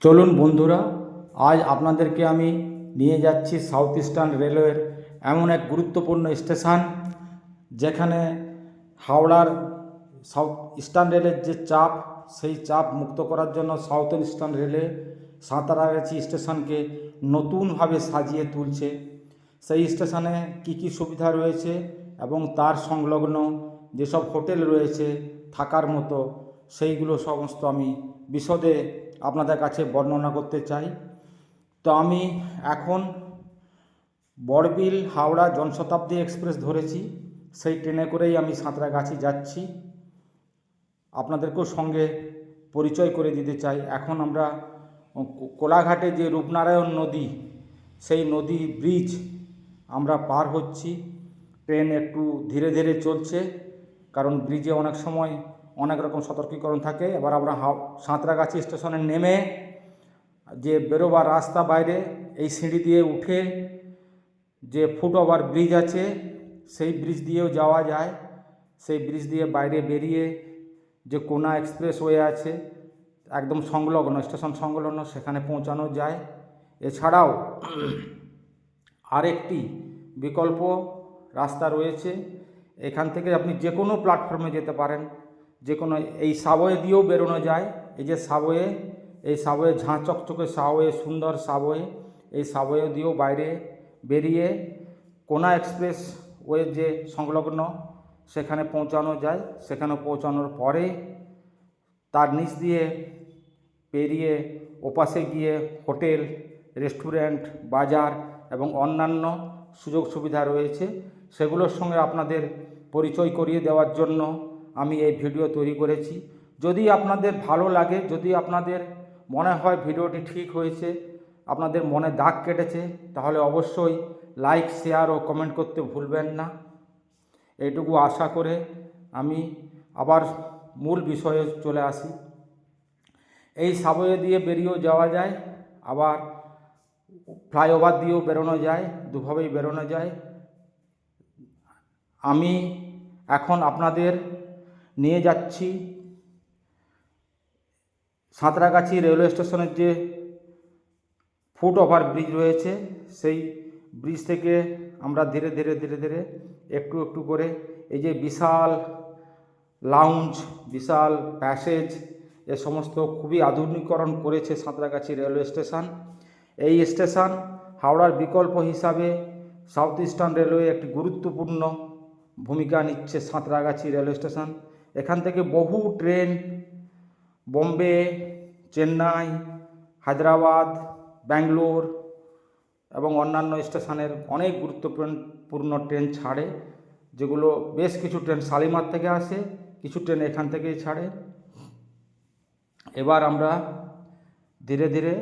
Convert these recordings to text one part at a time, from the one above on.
চলুন বন্ধুরা, আজ আপনাদেরকে আমি নিয়ে যাচ্ছি সাউথ ইস্টার্ন রেলওয়ের এমন এক গুরুত্বপূর্ণ স্টেশন, যেখানে হাওড়ার সাউথ ইস্টার্ন রেলের যে চাপ, সেই চাপ মুক্ত করার জন্য সাউথ ইস্টার্ন রেলে সাঁতরাগাছি স্টেশনকে নতুনভাবে সাজিয়ে তুলছে। সেই স্টেশনে কি কি সুবিধা রয়েছে এবং তার সংলগ্ন যেসব হোটেল রয়েছে থাকার মতো, সেইগুলো সমস্ত আমি বিশদে আপনাদের কাছে বর্ণনা করতে চাই। তো আমি এখন বড়বিল হাওড়া জনশতাব্দী এক্সপ্রেস ধরেছি, সেই ট্রেনে করেই আমি সাঁতরাগাছি যাচ্ছি। আপনাদেরকেও সঙ্গে পরিচয় করে দিতে চাই। এখন আমরা কোলাঘাটে যে রূপনারায়ণ নদী, সেই নদী ব্রিজ আমরা পার হচ্ছি। ট্রেন একটু ধীরে ধীরে চলছে, কারণ ব্রিজে অনেক সময় অনেক রকম সতর্কীকরণ থাকে। এবার আমরা সাঁতরাগাছি স্টেশনে নেমে যে বেরোবার রাস্তা বাইরে, এই সিঁড়ি দিয়ে উঠে যে ফুটওভার ব্রিজ আছে, সেই ব্রিজ দিয়েও যাওয়া যায়। সেই ব্রিজ দিয়ে বাইরে বেরিয়ে যে কোনা এক্সপ্রেসওয়ে আছে একদম সংলগ্ন, স্টেশন সংলগ্ন, সেখানে পৌঁছানো যায়। এছাড়াও আরেকটি বিকল্প রাস্তা রয়েছে, এখান থেকে আপনি যে কোনো প্ল্যাটফর্মে যেতে পারেন, যে কোনো এই সাবওয়ে দিয়েও বেরোনো যায়। এই যে সাবওয়ে, এই সাবওয়ে ঝাঁ চকচকে সাবওয়ে, সুন্দর সাবওয়ে, এই সাবওয়ে দিয়েও বাইরে বেরিয়ে কোনা এক্সপ্রেস ওয়ে যে সংলগ্ন সেখানে পৌঁছানো যায়। সেখানে পৌঁছানোর পরে তার নিচ দিয়ে পেরিয়ে ওপাশে গিয়ে হোটেল, রেস্টুরেন্ট, বাজার এবং অন্যান্য সুযোগ সুবিধা রয়েছে, সেগুলোর সঙ্গে আপনাদের পরিচয় করিয়ে দেওয়ার জন্য আমি এই ভিডিও তৈরি করেছি। যদি আপনাদের ভালো লাগে, যদি আপনাদের মনে হয় ভিডিওটি ঠিক হয়েছে, আপনাদের মনে দাগ কেটেছে, তাহলে অবশ্যই লাইক, শেয়ার ও কমেন্ট করতে ভুলবেন না। এইটুকু আশা করে আমি আবার মূল বিষয়ে চলে আসি। এই সাবওয়ে দিয়ে বেরিয়েও যাওয়া যায়, আবার ফ্লাইওভার দিয়েও বেরোনো যায়, দুভাবেই বেরোনো যায়। আমি এখন আপনাদের নিয়ে যাচ্ছি সাঁতরাগাছি রেলওয়ে স্টেশনের যে ফুটওভার ব্রিজ রয়েছে, সেই ব্রিজ থেকে আমরা ধীরে ধীরে ধীরে ধীরে একটু একটু করে এই যে বিশাল লাউঞ্জ, বিশাল প্যাসেজ, এ সমস্ত খুবই আধুনিকরণ করেছে সাঁতরাগাছি রেলওয়ে স্টেশন। এই স্টেশন হাওড়ার বিকল্প হিসাবে সাউথ ইস্টার্ন রেলওয়ে একটি গুরুত্বপূর্ণ ভূমিকা নিচ্ছে। সাঁতরাগাছি রেলওয়ে স্টেশন, এখান থেকে বহু ট্রেন বোম্বে, চেন্নাই, হায়দ্রাবাদ, ব্যাঙ্গালোর এবং অন্যান্য স্টেশনের অনেক গুরুত্বপূর্ণ ট্রেন ছাড়ে, যেগুলো বেশ কিছু ট্রেন শালিমার থেকে আসে, কিছু ট্রেন এখান থেকেই ছাড়ে। এবার আমরা ধীরে ধীরে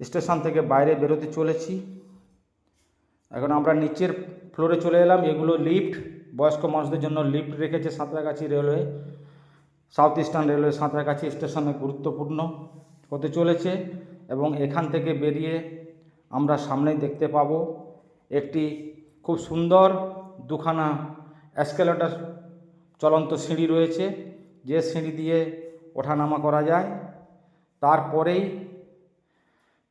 স্টেশন থেকে বাইরে বেরোতে চলেছি। এখন আমরা নিচের ফ্লোরে চলে এলাম। এগুলো লিফট, বয়স্ক মানুষদের জন্য লিফট রেখেছে Santragachi railway. South eastern railway Santragachi স্টেশনে গুরুত্বপূর্ণ হতে চলেছে। এবং এখান থেকে বেরিয়ে আমরা সামনেই দেখতে পাবো একটি খুব সুন্দর দুখানা এসকেলেটর চলন্ত সিঁড়ি রয়েছে, যে সিঁড়ি দিয়ে ওঠানামা করা যায়। তারপরেই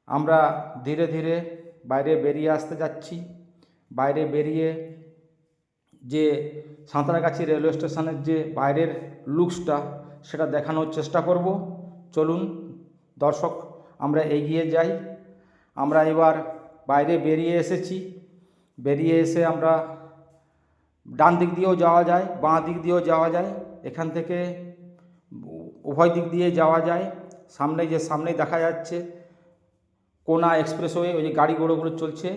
আমরা ধীরে ধীরে বাইরে বেরিয়ে আসতে যাচ্ছি। বাইরে বেরিয়ে যে সাঁতরাগাছি রেলওয়ে স্টেশনের যে বাইরের লুকসটা, সেটা দেখানোর চেষ্টা করব। চলুন দর্শক, আমরা এগিয়ে যাই। আমরা এবার বাইরে বেরিয়ে এসেছি। বেরিয়ে এসে আমরা ডান দিক দিয়েও যাওয়া যায়, বাঁ দিক দিয়েও যাওয়া যায়, এখান থেকে উভয় দিক দিয়ে যাওয়া যায়। সামনেই দেখা যাচ্ছে কোনা এক্সপ্রেসওয়ে, ওই যে গাড়ি ঘোড়াগুলো চলছে,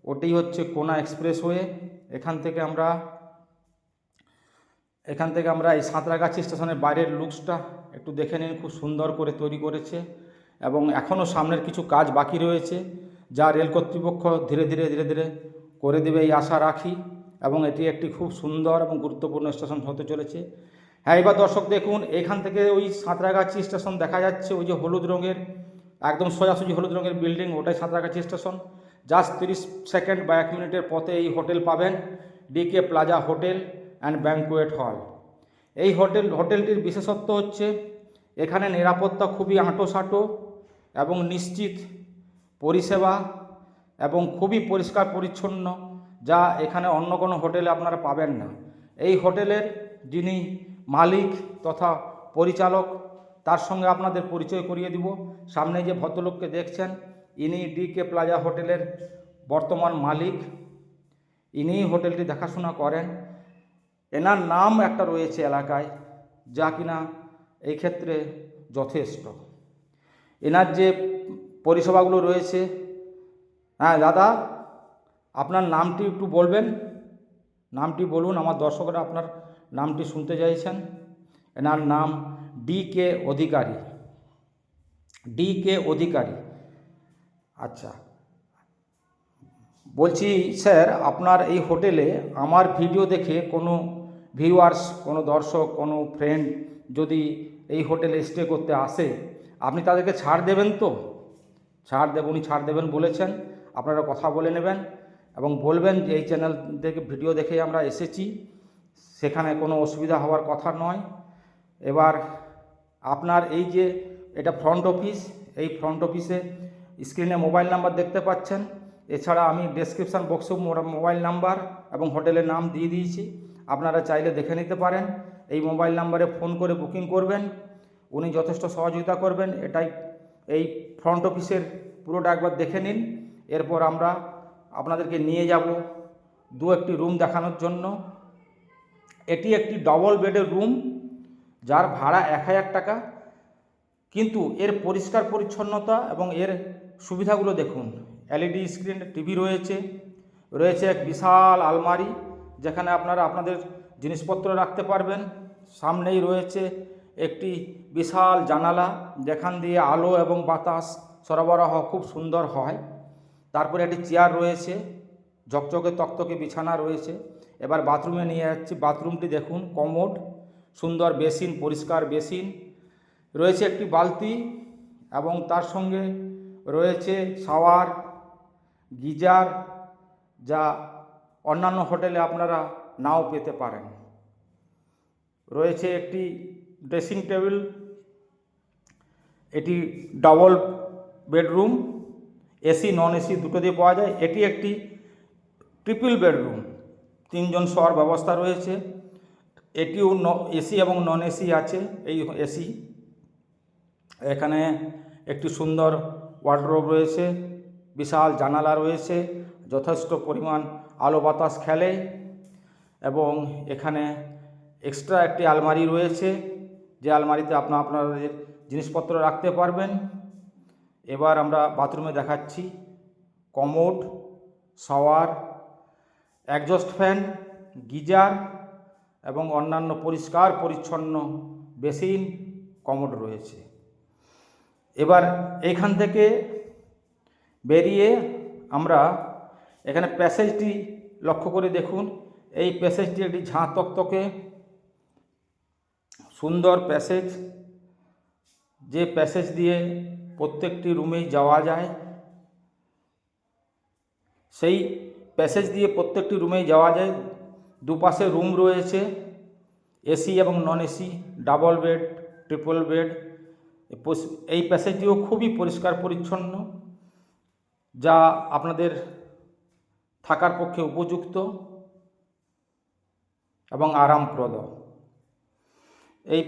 ওটাই হচ্ছে কোনা এক্সপ্রেসওয়ে। এখান থেকে আমরা এই সাঁতরাগাছি স্টেশনের বাইরের লুকসটা একটু দেখে নিন। খুব সুন্দর করে তৈরি করেছে এবং এখনও সামনের কিছু কাজ বাকি রয়েছে, যা রেল কর্তৃপক্ষ ধীরে ধীরে ধীরে ধীরে করে দেবে এই আশা রাখি। এবং এটি একটি খুব সুন্দর এবং গুরুত্বপূর্ণ স্টেশন হতে চলেছে। হ্যাঁ, এবার দর্শক দেখুন, এখান থেকে ওই সাঁতরাগাছি স্টেশন দেখা যাচ্ছে। ওই যে হলুদ রঙের, একদম সোজাসুজি হলুদ রঙের বিল্ডিং, ওটাই সাঁতরাগাছি স্টেশন। জাস্ট 30 সেকেন্ড বা 1 মিনিটের পথে এই হোটেল পাবেন, DK plaza hotel and banquet hall. এই হোটেলটির বিশেষত্ব হচ্ছে এখানে নিরাপত্তা খুবই আঁটোসাঁটো এবং নিশ্চিত পরিষেবা এবং খুবই পরিষ্কার পরিচ্ছন্ন, যা এখানে অন্য কোনো হোটেলে আপনারা পাবেন না। এই হোটেলের যিনি মালিক তথা পরিচালক, তার সঙ্গে আপনাদের পরিচয় করিয়ে দিব। সামনে যে ভদ্রলোককে দেখছেন, ইনি ডিকে প্লাজা হোটেলের বর্তমান মালিক। ইনিই হোটেলটি দেখাশোনা করেন। এনার নাম একটা রয়েছে এলাকায়, যা কিনা এই ক্ষেত্রে যথেষ্ট। এনার যে পরিষেবাগুলো রয়েছে, হ্যাঁ দাদা, আপনার নামটি একটু বলবেন, নামটি বলুন, আমার দর্শকরা আপনার নামটি শুনতে চাইছেন। এনার নাম ডিকে অধিকারী। ডিকে অধিকারী, আচ্ছা। বলছি স্যার, আপনার এই হোটেলে আমার ভিডিও দেখে কোনো ভিউয়ার্স, কোনো দর্শক, কোনো ফ্রেন্ড যদি এই হোটেলে স্টে করতে আসে, আপনি তাদেরকে ছাড় দেবেন তো? উনি ছাড় দেবেন বলেছেন। আপনারা কথা বলে নেবেন এবং বলবেন যে এই চ্যানেল থেকে ভিডিও দেখে আমরা এসেছি, সেখানে কোনো অসুবিধা হওয়ার কথা নয়। এবার আপনার এই যে এটা ফ্রন্ট অফিস, এই ফ্রন্ট অফিসে স্ক্রিনে মোবাইল নাম্বার দেখতে পাচ্ছেন। এছাড়া আমি ডেসক্রিপশান বক্সে মোবাইল নাম্বার এবং হোটেলের নাম দিয়ে দিয়েছি, আপনারা চাইলে দেখে নিতে পারেন। এই মোবাইল নাম্বারে ফোন করে বুকিং করবেন, উনি যথেষ্ট সহযোগিতা করবেন। এটাই এই ফ্রন্ট অফিসের পুরোটা একবার দেখে নিন। এরপর আমরা আপনাদেরকে নিয়ে যাব একটি রুম দেখানোর জন্য। এটি একটি ডবল বেডের রুম, যার ভাড়া 1000 টাকা। কিন্তু এর পরিষ্কার পরিচ্ছন্নতা এবং এর সুবিধাগুলো দেখুন। এলইডি স্ক্রিন টিভি রয়েছে, রয়েছে এক বিশাল আলমারি, যেখানে আপনারা আপনাদের জিনিসপত্র রাখতে পারবেন। সামনেই রয়েছে একটি বিশাল জানালা, যেখান দিয়ে আলো এবং বাতাস সরবরাহ খুব সুন্দর হয়। তারপরে একটি চেয়ার রয়েছে, ঝকঝকে তকতকে বিছানা রয়েছে। এবার বাথরুমে নিয়ে যাচ্ছি। বাথরুমটি দেখুন, কমোড, সুন্দর বেসিন, পরিষ্কার বেসিন রয়েছে, একটি বালতি এবং তার সঙ্গে রয়েছে শাওয়ার, গিজার, যা অন্যান্য হোটেলে আপনারা নাও পেতে পারেন। রয়েছে একটি ড্রেসিং টেবিল। এটি double bedroom, AC non AC দুটো দিয়ে পাওয়া যায়। এটি একটি ট্রিপল বেডরুম, 3 জন শোয়ার ব্যবস্থা রয়েছে। এটিও এসি এবং নন এসি আছে। এই এসি, এখানে একটি সুন্দর ওয়ার্ডরোব রয়েছে, বিশাল জানালা রয়েছে, যথেষ্ট পরিমাণ আলো বাতাস খেলে এবং এখানে এক্সট্রা একটি আলমারি রয়েছে, যে আলমারিতে আপনাদের জিনিসপত্র রাখতে পারবেন। এবার আমরা বাথরুমে দেখাচ্ছি। Commode, shower, adjust fan, geyser এবং অন্যান্য পরিষ্কার পরিচ্ছন্ন বেসিন, কমোড রয়েছে। এবার এইখান থেকে বেরিয়ে আমরা এখানে প্যাসেজটি লক্ষ্য করে দেখুন। এই প্যাসেজটি একটি ঝাঁ তকতকে সুন্দর প্যাসেজ, যে প্যাসেজ দিয়ে প্রত্যেকটি রুমেই যাওয়া যায়। সেই প্যাসেজ দিয়ে প্রত্যেকটি রুমেই যাওয়া যায়। দুপাশে রুম রয়েছে, এসি এবং non AC, double bed, triple bed. এই প্যাসেজটিও খুবই পরিষ্কার পরিচ্ছন্ন, যা আপনাদের থাকার পক্ষে উপযুক্ত এবং আরামপ্রদ। এই